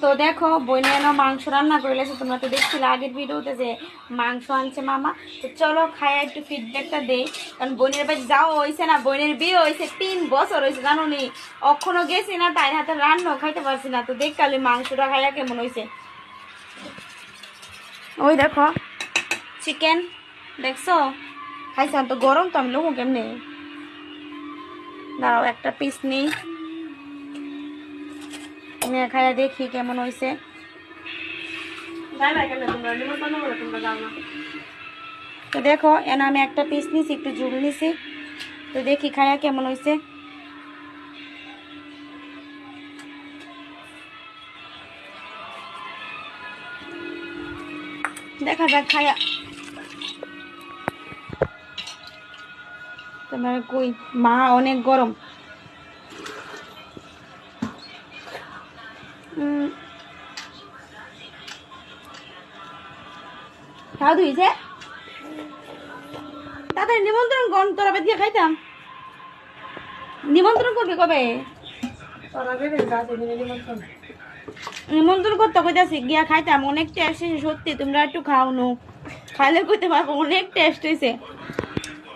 তো দেখো বোনেনো মাংস রান্না করে লেছে, তোমরা তো দেখছিলে আগের ভিডিওতে যে মাংস আনছে মামা। তো চলো খাই একটু ফিডব্যাকটা দেই, কারণ বোনের বাড়ি যাওয়া হয়েছে না, বোনের বিয়ে হয়েছে 3 বছর হয়েছে জানো নি, এখনো গেছি না, তাই হাতে রান্নাও খাইতে পারছি না। তো দেখকালে মাংসটা খাইয়া কেমন হয়েছে। ওই দেখো চিকেন দেখছো, খাইছিলাম তো, গরম তো আমি লোক কেমনে, দাঁড়াও একটা পিস নিই, খাইয়া দেখি কেমন হয়েছে। তো দেখো এন আমি একটা পিস নিছি, একটু ঝুল নিছি, তো দেখি খায়া কেমন হয়েছে। দেখা যাক খায়া। তোমার কই মা অনেক গরম। খাওয়া ধুইছে তাদের নিমন্ত্রণ কোন তোরা দিয়ে খাইতাম, নিমন্ত্রণ করবি কবে? নিমন্ত্রণ করতে কইতাছি গিয়া খাইতাম, অনেক টেস্ট হয়েছে সত্যি, তোমরা একটু খাও নো, খাইলে কইতে পারবো অনেক টেস্ট হয়েছে।